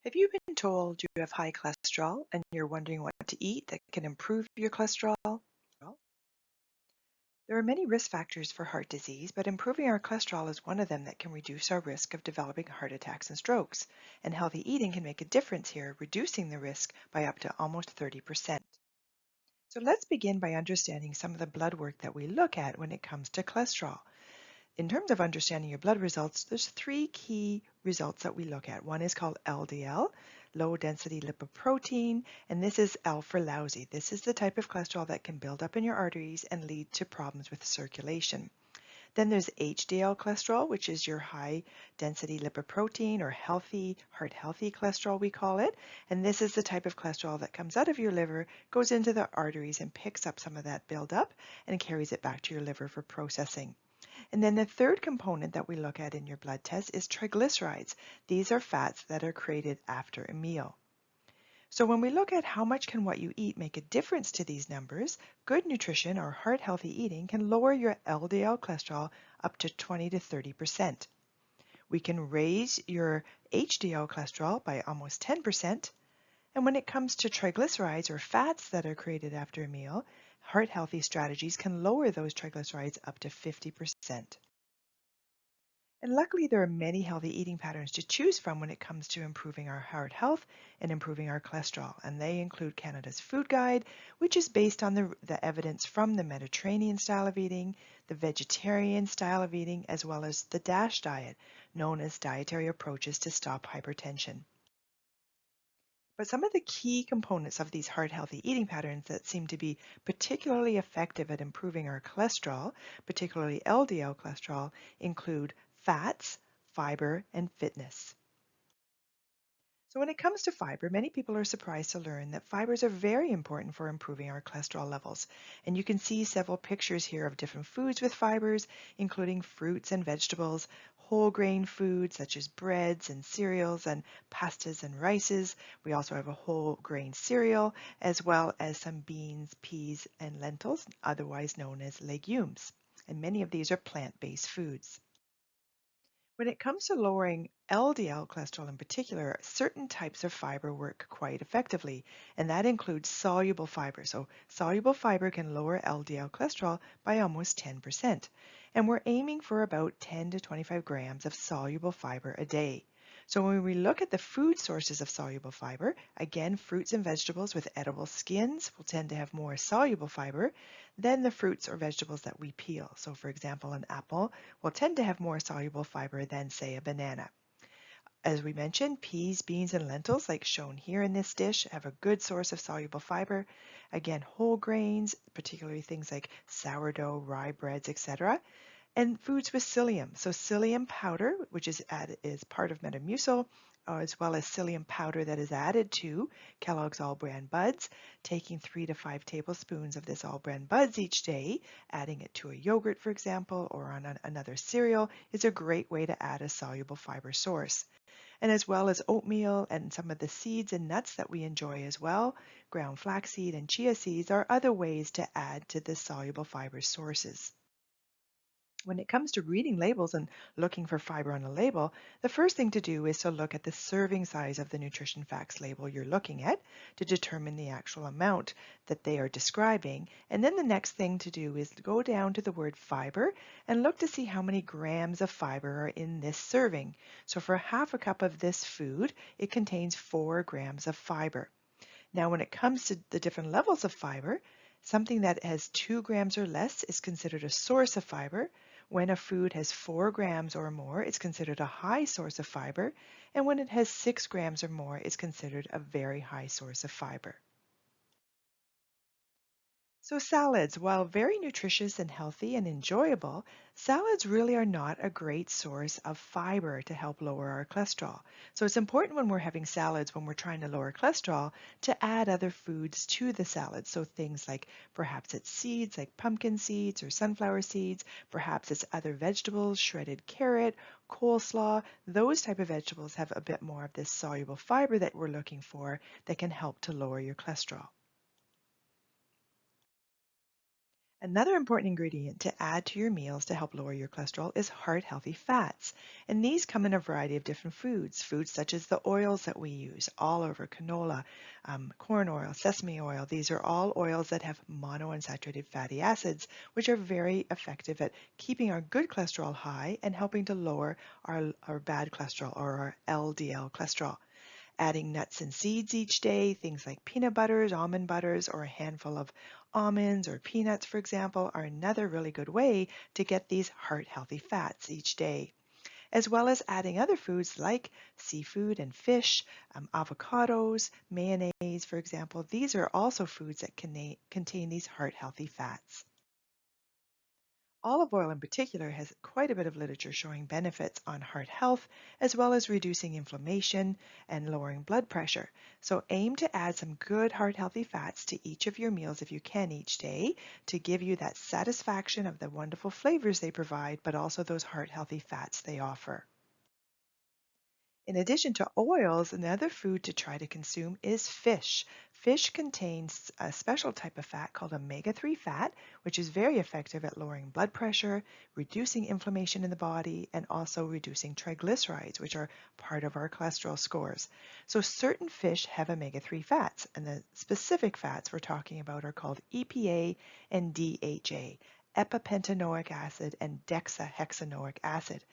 Have you been told you have high cholesterol and you're wondering what to eat that can improve your cholesterol? Well, there are many risk factors for heart disease, but improving our cholesterol is one of them that can reduce our risk of developing heart attacks and strokes. And healthy eating can make a difference here, reducing the risk by up to almost 30%. So let's begin by understanding some of the blood work that we look at when it comes to cholesterol. In terms of understanding your blood results, there's three key results that we look at. One is called LDL, low density lipoprotein, and this is L for lousy. This is the type of cholesterol that can build up in your arteries and lead to problems with circulation. Then there's HDL cholesterol, which is your high density lipoprotein or heart healthy cholesterol we call it. And this is the type of cholesterol that comes out of your liver, goes into the arteries and picks up some of that buildup and carries it back to your liver for processing. And then the third component that we look at in your blood test is triglycerides. These are fats that are created after a meal. So when we look at how much can what you eat make a difference to these numbers, good nutrition or heart-healthy eating can lower your LDL cholesterol up to 20 to 30%. We can raise your HDL cholesterol by almost 10%. And when it comes to triglycerides or fats that are created after a meal, heart-healthy strategies can lower those triglycerides up to 50%. And luckily, there are many healthy eating patterns to choose from when it comes to improving our heart health and improving our cholesterol. And they include Canada's Food Guide, which is based on the evidence from the Mediterranean style of eating, the vegetarian style of eating, as well as the DASH diet, known as Dietary Approaches to Stop Hypertension. But some of the key components of these heart-healthy eating patterns that seem to be particularly effective at improving our cholesterol, particularly LDL cholesterol, include fats, fiber, and fitness. So when it comes to fiber, many people are surprised to learn that fibers are very important for improving our cholesterol levels. And you can see several pictures here of different foods with fibers, including fruits and vegetables, whole grain foods such as breads and cereals and pastas and rices. We also have a whole grain cereal, as well as some beans, peas, and lentils, otherwise known as legumes. And many of these are plant-based foods. When it comes to lowering LDL cholesterol in particular, certain types of fiber work quite effectively, and that includes soluble fiber. So soluble fiber can lower LDL cholesterol by almost 10%. And we're aiming for about 10 to 25 grams of soluble fiber a day. So when we look at the food sources of soluble fiber, again, fruits and vegetables with edible skins will tend to have more soluble fiber than the fruits or vegetables that we peel. So for example, an apple will tend to have more soluble fiber than, say, a banana. As we mentioned, peas, beans, and lentils, like shown here in this dish, have a good source of soluble fiber. Again, whole grains, particularly things like sourdough, rye breads, etc., and foods with psyllium. So psyllium powder, which is part of Metamucil, as well as psyllium powder that is added to Kellogg's All-Bran Buds. Taking 3 to 5 tablespoons of this All-Bran Buds each day, adding it to a yogurt, for example, or on another cereal, is a great way to add a soluble fiber source. And as well as oatmeal and some of the seeds and nuts that we enjoy as well, ground flaxseed and chia seeds are other ways to add to the soluble fiber sources. When it comes to reading labels and looking for fiber on a label, the first thing to do is to look at the serving size of the nutrition facts label you're looking at to determine the actual amount that they are describing. And then the next thing to do is to go down to the word fiber and look to see how many grams of fiber are in this serving. So for half a cup of this food, it contains 4 grams of fiber. Now, when it comes to the different levels of fiber, something that has 2 grams or less is considered a source of fiber. When a food has 4 grams or more, it's considered a high source of fiber. And when it has 6 grams or more, it's considered a very high source of fiber. So salads, while very nutritious and healthy and enjoyable, salads really are not a great source of fiber to help lower our cholesterol. So it's important when we're having salads, when we're trying to lower cholesterol, to add other foods to the salad. So things like perhaps it's seeds like pumpkin seeds or sunflower seeds, perhaps it's other vegetables, shredded carrot, coleslaw. Those type of vegetables have a bit more of this soluble fiber that we're looking for that can help to lower your cholesterol. Another important ingredient to add to your meals to help lower your cholesterol is heart-healthy fats. And these come in a variety of different foods. Foods such as the oils that we use, olive or canola, corn oil, sesame oil. These are all oils that have monounsaturated fatty acids, which are very effective at keeping our good cholesterol high and helping to lower our bad cholesterol or our LDL cholesterol. Adding nuts and seeds each day, things like peanut butters, almond butters, or a handful of almonds or peanuts, for example, are another really good way to get these heart-healthy fats each day, as well as adding other foods like seafood and fish, avocados, mayonnaise, for example. These are also foods that contain these heart-healthy fats. Olive oil in particular has quite a bit of literature showing benefits on heart health, as well as reducing inflammation and lowering blood pressure. So aim to add some good heart healthy fats to each of your meals if you can each day to give you that satisfaction of the wonderful flavors they provide, but also those heart healthy fats they offer. In addition to oils, another food to try to consume is fish. Fish contains a special type of fat called omega-3 fat, which is very effective at lowering blood pressure, reducing inflammation in the body, and also reducing triglycerides, which are part of our cholesterol scores. So certain fish have omega-3 fats, and the specific fats we're talking about are called EPA and DHA, epipentanoic acid and dexahexanoic acid.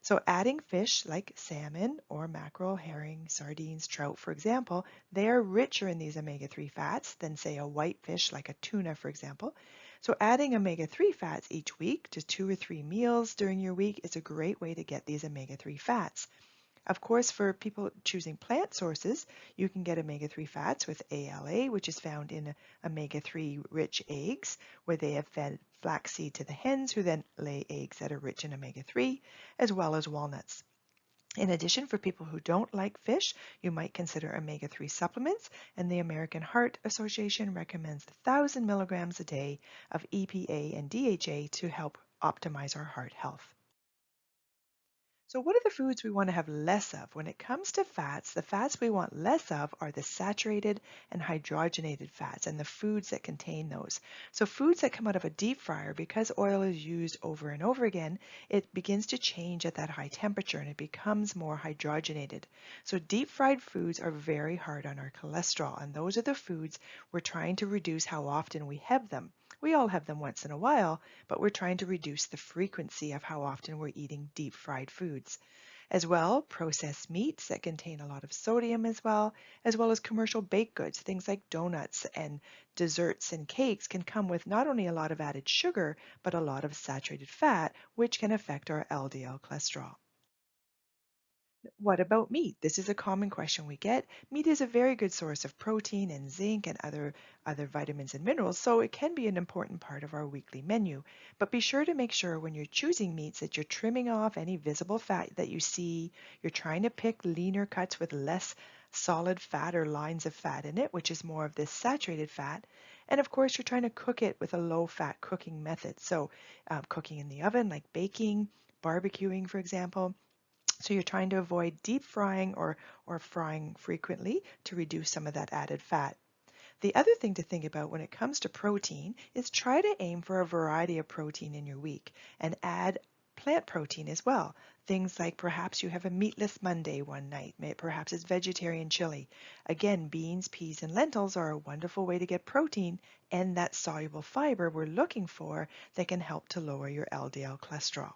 So adding fish like salmon or mackerel, herring, sardines, trout, for example, they are richer in these omega-3 fats than say a white fish like a tuna, for example. So adding omega-3 fats each week to 2 or 3 meals during your week is a great way to get these omega-3 fats. Of course, for people choosing plant sources, you can get omega-3 fats with ALA, which is found in omega-3 rich eggs, where they have fed flaxseed to the hens who then lay eggs that are rich in omega-3, as well as walnuts. In addition, for people who don't like fish, you might consider omega-3 supplements, and the American Heart Association recommends 1,000 milligrams a day of EPA and DHA to help optimize our heart health. So what are the foods we want to have less of? When it comes to fats, the fats we want less of are the saturated and hydrogenated fats and the foods that contain those. So foods that come out of a deep fryer, because oil is used over and over again, it begins to change at that high temperature and it becomes more hydrogenated. So deep fried foods are very hard on our cholesterol, and those are the foods we're trying to reduce how often we have them. We all have them once in a while, but we're trying to reduce the frequency of how often we're eating deep fried foods. As well, processed meats that contain a lot of sodium as well as commercial baked goods, things like donuts and desserts and cakes can come with not only a lot of added sugar, but a lot of saturated fat, which can affect our LDL cholesterol. What about meat? This is a common question we get. Meat is a very good source of protein and zinc and other vitamins and minerals, so it can be an important part of our weekly menu. But be sure to make sure when you're choosing meats that you're trimming off any visible fat that you see. You're trying to pick leaner cuts with less solid fat or lines of fat in it, which is more of this saturated fat. And of course, you're trying to cook it with a low fat cooking method. So cooking in the oven, like baking, barbecuing, for example. So you're trying to avoid deep frying or frying frequently to reduce some of that added fat. The other thing to think about when it comes to protein is try to aim for a variety of protein in your week and add plant protein as well. Things like perhaps you have a meatless Monday one night, perhaps it's vegetarian chili. Again, beans, peas, and lentils are a wonderful way to get protein and that soluble fiber we're looking for that can help to lower your LDL cholesterol.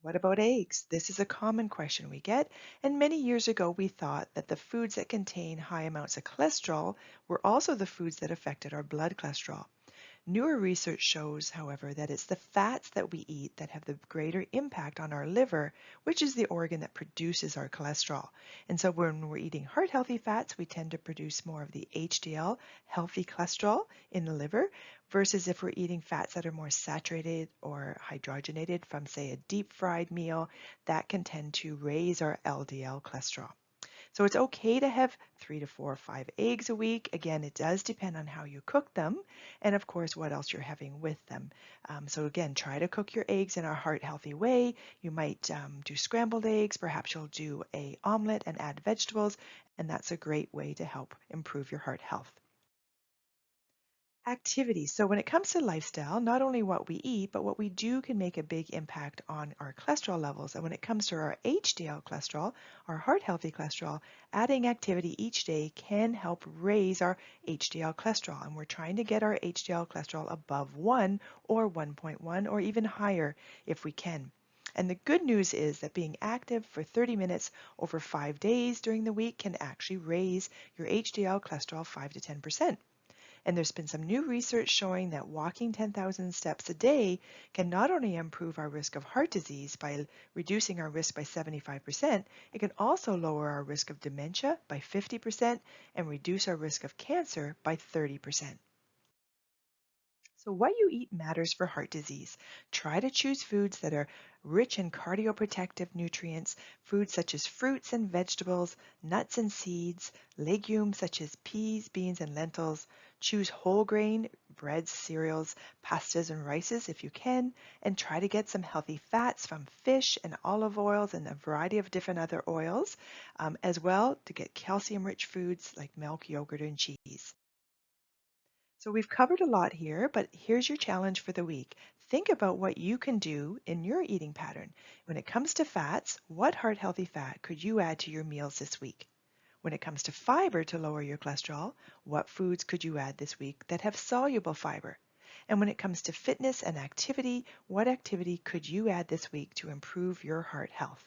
What about eggs? This is a common question we get, and many years ago we thought that the foods that contain high amounts of cholesterol were also the foods that affected our blood cholesterol. Newer research shows, however, that it's the fats that we eat that have the greater impact on our liver, which is the organ that produces our cholesterol. And so when we're eating heart-healthy fats, we tend to produce more of the HDL, healthy cholesterol, in the liver, versus if we're eating fats that are more saturated or hydrogenated from, say, a deep-fried meal, that can tend to raise our LDL cholesterol. So it's okay to have 3 to 4 or 5 eggs a week. Again, it does depend on how you cook them and of course what else you're having with them. So again, try to cook your eggs in a heart healthy way. You might do scrambled eggs, perhaps you'll do a omelet and add vegetables, and that's a great way to help improve your heart health. Activity. So when it comes to lifestyle, not only what we eat, but what we do can make a big impact on our cholesterol levels. And when it comes to our HDL cholesterol, our heart healthy cholesterol, adding activity each day can help raise our HDL cholesterol. And we're trying to get our HDL cholesterol above 1 or 1.1 or even higher if we can. And the good news is that being active for 30 minutes over 5 days during the week can actually raise your HDL cholesterol 5 to 10%. And there's been some new research showing that walking 10,000 steps a day can not only improve our risk of heart disease by reducing our risk by 75%, it can also lower our risk of dementia by 50% and reduce our risk of cancer by 30%. So what you eat matters for heart disease. Try to choose foods that are rich in cardioprotective nutrients, foods such as fruits and vegetables, nuts and seeds, legumes such as peas, beans, and lentils. Choose whole grain, breads, cereals, pastas, and rices if you can, and try to get some healthy fats from fish and olive oils and a variety of different other oils, as well to get calcium-rich foods like milk, yogurt, and cheese. So we've covered a lot here, but here's your challenge for the week. Think about what you can do in your eating pattern. When it comes to fats, what heart healthy fat could you add to your meals this week? When it comes to fiber to lower your cholesterol, what foods could you add this week that have soluble fiber? And when it comes to fitness and activity, what activity could you add this week to improve your heart health?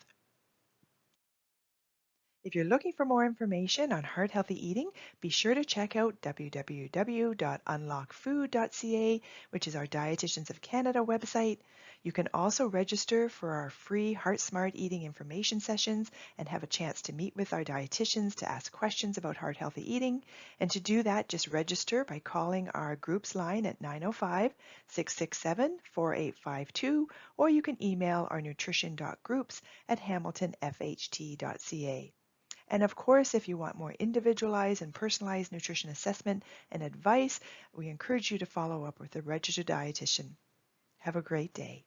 If you're looking for more information on heart healthy eating, be sure to check out www.unlockfood.ca, which is our Dietitians of Canada website. You can also register for our free Heart Smart Eating information sessions and have a chance to meet with our dietitians to ask questions about heart healthy eating. And to do that, just register by calling our groups line at 905-667-4852, or you can email our nutrition.groups@hamiltonfht.ca. And of course, if you want more individualized and personalized nutrition assessment and advice, we encourage you to follow up with a registered dietitian. Have a great day.